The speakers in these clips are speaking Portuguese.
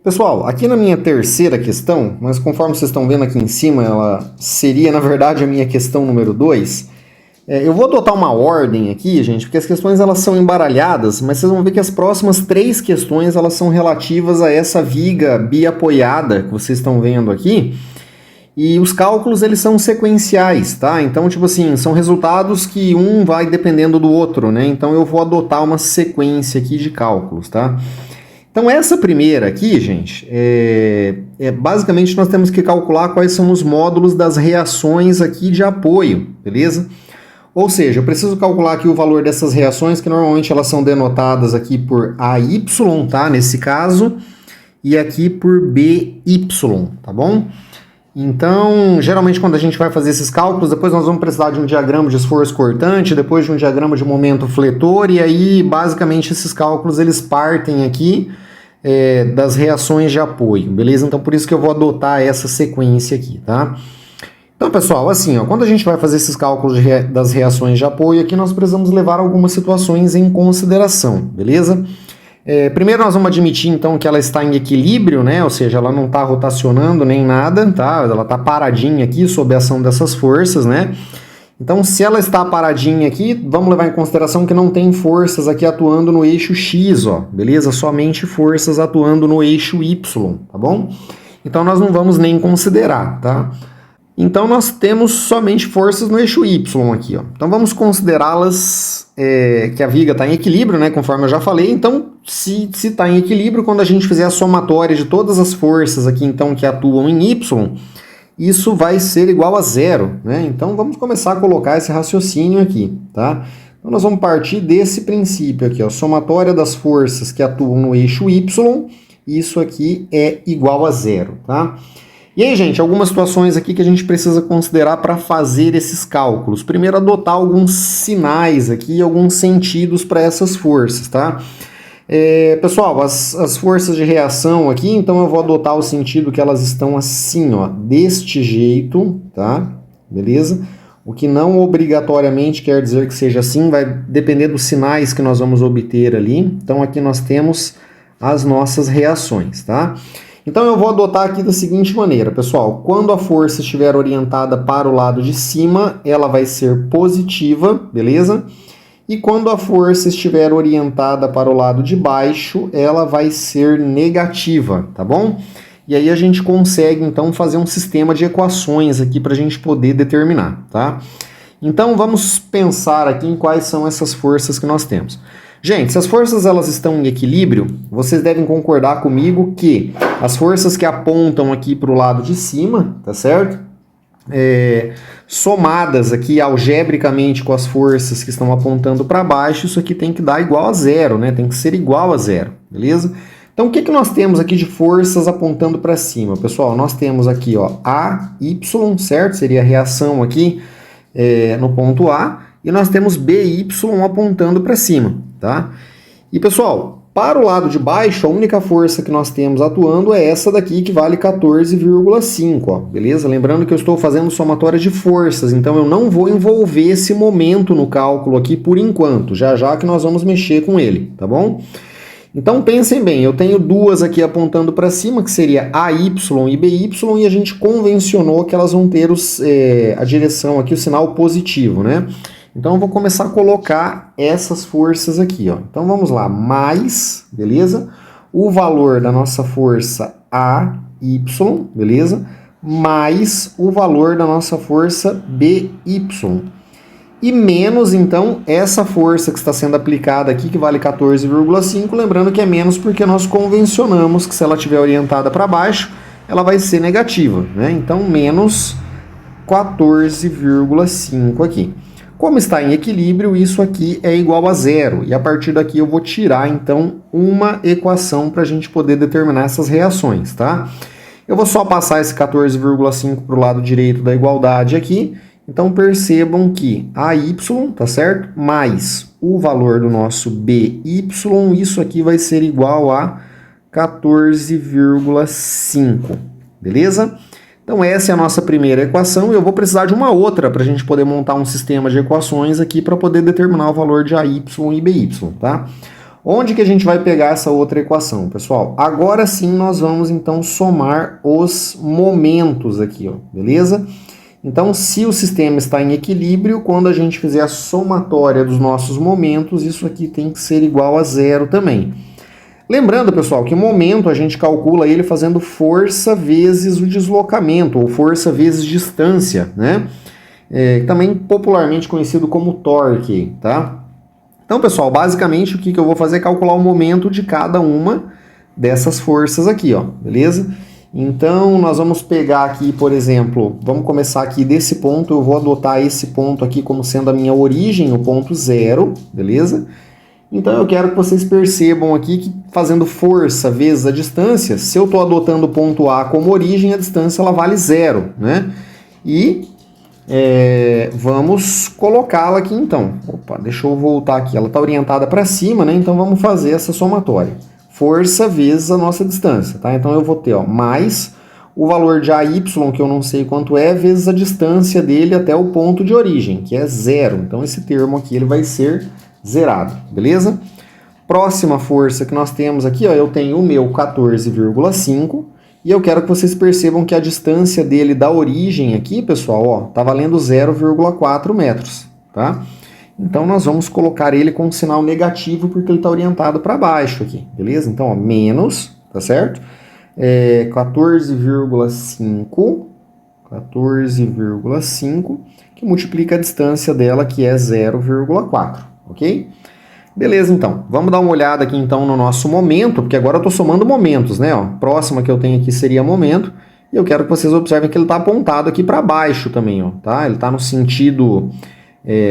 Pessoal, aqui na minha terceira questão, mas conforme vocês estão vendo aqui em cima, ela seria, na verdade, a minha questão número 2. Eu vou adotar uma ordem aqui, gente, porque as questões elas são embaralhadas, mas vocês vão ver que as próximas 3 questões elas são relativas a essa viga biapoiada que vocês estão vendo aqui. E os cálculos eles são sequenciais, tá? Então, tipo assim, são resultados que um vai dependendo do outro, né? Então eu vou adotar uma sequência aqui de cálculos, tá? Então essa primeira aqui, gente, basicamente nós temos que calcular quais são os módulos das reações aqui de apoio, beleza? Ou seja, eu preciso calcular aqui o valor dessas reações, que normalmente elas são denotadas aqui por AY, tá? Nesse caso, e aqui por BY, tá bom? Então, geralmente quando a gente vai fazer esses cálculos, depois nós vamos precisar de um diagrama de esforço cortante, depois de um diagrama de momento fletor, e aí, basicamente, esses cálculos eles partem aqui das reações de apoio, beleza? Então, por isso que eu vou adotar essa sequência aqui, tá? Então, pessoal, assim, ó, quando a gente vai fazer esses cálculos das reações de apoio, aqui nós precisamos levar algumas situações em consideração, beleza? Primeiro nós vamos admitir, então, que ela está em equilíbrio, né? Ou seja, ela não está rotacionando nem nada, tá? Ela está paradinha aqui sob a ação dessas forças, né? Então, se ela está paradinha aqui, vamos levar em consideração que não tem forças aqui atuando no eixo X, ó, beleza? Somente forças atuando no eixo Y, tá bom? Então, nós não vamos nem considerar, tá? Então, nós temos somente forças no eixo Y aqui, ó. Então, vamos considerá-las que a viga está em equilíbrio, né? Conforme eu já falei. Então, se está em equilíbrio, quando a gente fizer a somatória de todas as forças aqui, então, que atuam em Y, isso vai ser igual a zero, né? Então, vamos começar a colocar esse raciocínio aqui, tá? Então, nós vamos partir desse princípio aqui, ó. Somatória das forças que atuam no eixo Y, isso aqui é igual a zero, tá? E aí, gente, algumas situações aqui que a gente precisa considerar para fazer esses cálculos. Primeiro, adotar alguns sinais aqui, alguns sentidos para essas forças, tá? Pessoal, as forças de reação aqui, então eu vou adotar o sentido que elas estão assim, ó, deste jeito, tá? Beleza? O que não obrigatoriamente quer dizer que seja assim, vai depender dos sinais que nós vamos obter ali. Então aqui nós temos as nossas reações, tá? Então eu vou adotar aqui da seguinte maneira, pessoal, quando a força estiver orientada para o lado de cima, ela vai ser positiva, beleza? E quando a força estiver orientada para o lado de baixo, ela vai ser negativa, tá bom? E aí a gente consegue, então, fazer um sistema de equações aqui para a gente poder determinar, tá? Então, vamos pensar aqui em quais são essas forças que nós temos. Gente, se as forças elas estão em equilíbrio, vocês devem concordar comigo que as forças que apontam aqui para o lado de cima, tá certo? Somadas aqui algebricamente com as forças que estão apontando para baixo, isso aqui tem que dar igual a zero, né? Tem que ser igual a zero, beleza? Então, o que nós temos aqui de forças apontando para cima? Pessoal, nós temos aqui, ó, AY, certo? Seria a reação aqui no ponto A. E nós temos BY apontando para cima, tá? E, pessoal, para o lado de baixo, a única força que nós temos atuando é essa daqui, que vale 14,5, ó, beleza? Lembrando que eu estou fazendo somatória de forças, então eu não vou envolver esse momento no cálculo aqui por enquanto, já que nós vamos mexer com ele, tá bom? Então pensem bem, eu tenho duas aqui apontando para cima, que seria AY e BY, e a gente convencionou que elas vão ter a direção aqui, o sinal positivo, né? Então eu vou começar a colocar essas forças aqui, ó. Então vamos lá, mais, beleza? O valor da nossa força AY, beleza? Mais o valor da nossa força BY. E menos, então, essa força que está sendo aplicada aqui, que vale 14,5, lembrando que é menos porque nós convencionamos que se ela estiver orientada para baixo, ela vai ser negativa, né? Então, menos 14,5 aqui. Como está em equilíbrio, isso aqui é igual a zero. E a partir daqui eu vou tirar, então, uma equação para a gente poder determinar essas reações, tá? Eu vou só passar esse 14,5 para o lado direito da igualdade aqui. Então, percebam que AY, tá certo? Mais o valor do nosso BY, isso aqui vai ser igual a 14,5, beleza? Então essa é a nossa primeira equação e eu vou precisar de uma outra para a gente poder montar um sistema de equações aqui para poder determinar o valor de AY e BY, tá? Onde que a gente vai pegar essa outra equação, pessoal? Agora sim nós vamos então somar os momentos aqui, ó, beleza? Então, se o sistema está em equilíbrio, quando a gente fizer a somatória dos nossos momentos, isso aqui tem que ser igual a zero também. Lembrando, pessoal, que o momento a gente calcula ele fazendo força vezes o deslocamento, ou força vezes distância, né? Também popularmente conhecido como torque, tá? Então, pessoal, basicamente o que eu vou fazer é calcular o momento de cada uma dessas forças aqui, ó, beleza? Então, nós vamos pegar aqui, por exemplo, vamos começar aqui desse ponto, eu vou adotar esse ponto aqui como sendo a minha origem, o ponto zero, beleza? Então, eu quero que vocês percebam aqui que fazendo força vezes a distância, se eu estou adotando o ponto A como origem, a distância ela vale zero, né? E vamos colocá-la aqui então. Opa, deixa eu voltar aqui, ela está orientada para cima, né? Então, vamos fazer essa somatória. Força vezes a nossa distância, tá? Então eu vou ter, ó, mais o valor de AY, que eu não sei quanto é, vezes a distância dele até o ponto de origem, que é zero. Então esse termo aqui ele vai ser zerado, beleza? Próxima força que nós temos aqui, ó, eu tenho o meu 14,5 e eu quero que vocês percebam que a distância dele da origem aqui, pessoal, ó, tá valendo 0,4 metros, tá? Então, nós vamos colocar ele com um sinal negativo, porque ele está orientado para baixo aqui, beleza? Então, ó, menos, tá certo? 14,5, que multiplica a distância dela, que é 0,4, ok? Beleza, então. Vamos dar uma olhada aqui, então, no nosso momento, porque agora eu estou somando momentos, né? Ó, próxima que eu tenho aqui seria momento, e eu quero que vocês observem que ele está apontado aqui para baixo também, ó, tá? Ele está no sentido...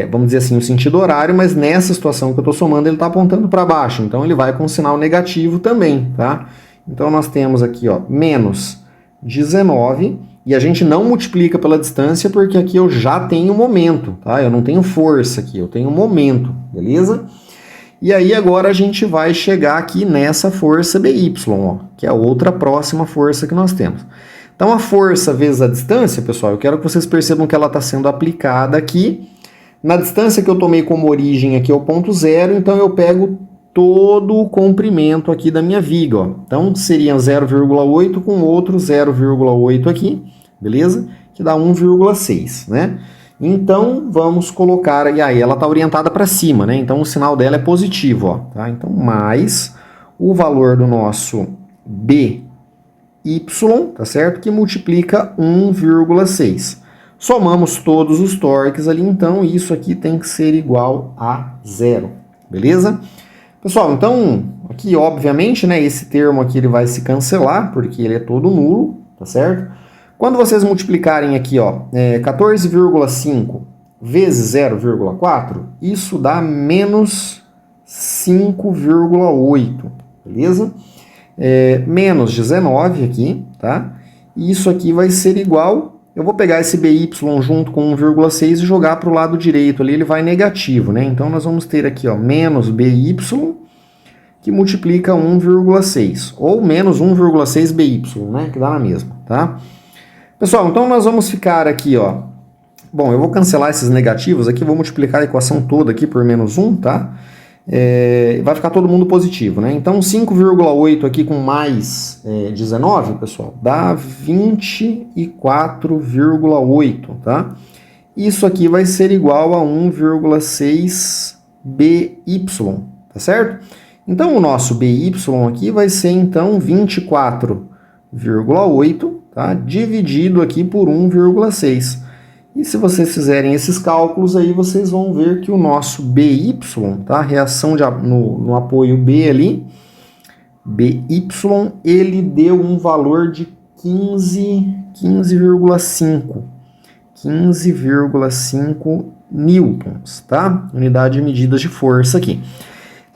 vamos dizer assim, o sentido horário, mas nessa situação que eu estou somando, ele está apontando para baixo, então ele vai com um sinal negativo também, tá? Então nós temos aqui, ó, menos 19, e a gente não multiplica pela distância, porque aqui eu já tenho momento, tá? Eu não tenho força aqui, eu tenho momento, beleza? E aí agora a gente vai chegar aqui nessa força BY, ó, que é a outra próxima força que nós temos. Então a força vezes a distância, pessoal, eu quero que vocês percebam que ela está sendo aplicada aqui, na distância que eu tomei como origem aqui é o ponto zero, então eu pego todo o comprimento aqui da minha viga, ó. Então seria 0,8 com outro 0,8 aqui, beleza? Que dá 1,6, né? Então vamos colocar, e aí ela está orientada para cima, né? Então o sinal dela é positivo, ó, tá? Então mais o valor do nosso BY, tá certo? Que multiplica 1,6. Somamos todos os torques ali, então isso aqui tem que ser igual a zero, beleza? Pessoal, então, aqui obviamente, né, esse termo aqui ele vai se cancelar, porque ele é todo nulo, tá certo? Quando vocês multiplicarem aqui, ó, 14,5 vezes 0,4, isso dá menos 5,8, beleza? Menos 19 aqui, tá? E isso aqui vai ser igual... Eu vou pegar esse BY junto com 1,6 e jogar para o lado direito ali, ele vai negativo, né? Então, nós vamos ter aqui, ó, menos BY, que multiplica 1,6, ou menos 1,6 BY, né? Que dá na mesma, tá? Pessoal, então nós vamos ficar aqui, ó... Bom, eu vou cancelar esses negativos aqui, vou multiplicar a equação toda aqui por menos 1, tá? Vai ficar todo mundo positivo, né? Então 5,8 aqui com mais 19, pessoal, dá 24,8, tá? Isso aqui vai ser igual a 1,6 BY, tá certo? Então o nosso BY aqui vai ser então 24,8, tá? Dividido aqui por 1,6. E se vocês fizerem esses cálculos aí, vocês vão ver que o nosso BY, tá? Reação no apoio B ali, BY, ele deu um valor de 15,5 newtons, tá? Unidade de medidas de força aqui.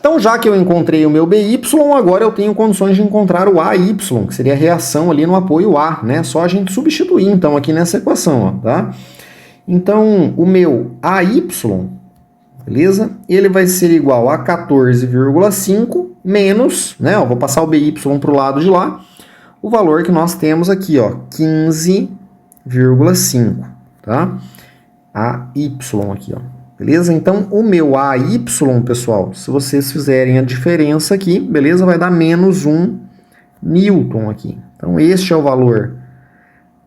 Então, já que eu encontrei o meu BY, agora eu tenho condições de encontrar o AY, que seria a reação ali no apoio A, né? Só a gente substituir, então, aqui nessa equação, ó, tá? Então, o meu AY, beleza? Ele vai ser igual a 14,5 menos, né? Ó, vou passar o BY para o lado de lá, o valor que nós temos aqui, ó, 15,5, tá? AY aqui, ó. beleza? Então, o meu AY, pessoal, se vocês fizerem a diferença aqui, beleza? Vai dar menos 1 newton aqui. Então, este é o valor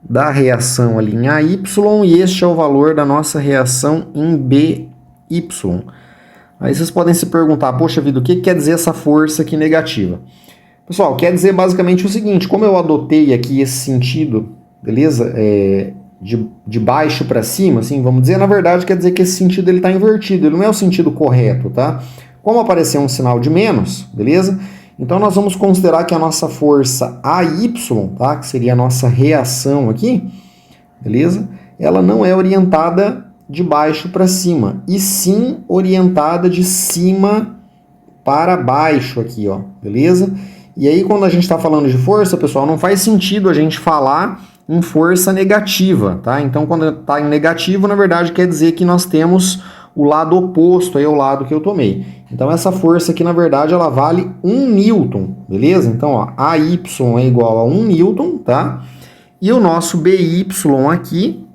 da reação ali em AY e este é o valor da nossa reação em BY. Aí vocês podem se perguntar, poxa vida, o que quer dizer essa força aqui negativa? Pessoal, quer dizer basicamente o seguinte, como eu adotei aqui esse sentido, beleza? De baixo para cima, assim, vamos dizer, na verdade quer dizer que esse sentido ele está invertido, ele não é o sentido correto, tá? Como apareceu um sinal de menos, beleza? Então nós vamos considerar que a nossa força AY, tá? Que seria a nossa reação aqui, beleza? Ela não é orientada de baixo para cima, e sim orientada de cima para baixo aqui, ó, beleza? E aí, quando a gente está falando de força, pessoal, não faz sentido a gente falar em força negativa, tá? Então, quando está em negativo, na verdade, quer dizer que nós temos o lado oposto aí ao lado que eu tomei. Então, essa força aqui, na verdade, ela vale 1 newton, beleza? Então, ó, AY é igual a 1 newton, tá? E o nosso BY aqui,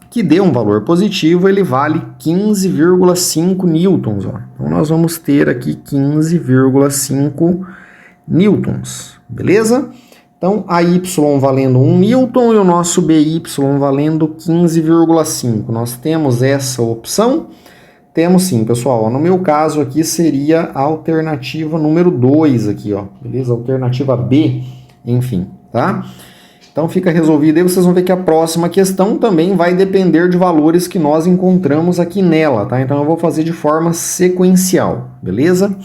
que deu um valor positivo, ele vale 15,5 newtons, ó. Então, nós vamos ter aqui 15,5 newtons, beleza? Então, a Y valendo 1 newton e o nosso BY valendo 15,5. Nós temos essa opção? Temos sim, pessoal. No meu caso aqui seria a alternativa número 2 aqui, ó. Beleza? Alternativa B, enfim, tá? Então fica resolvido. Aí vocês vão ver que a próxima questão também vai depender de valores que nós encontramos aqui nela, tá? Então eu vou fazer de forma sequencial, beleza?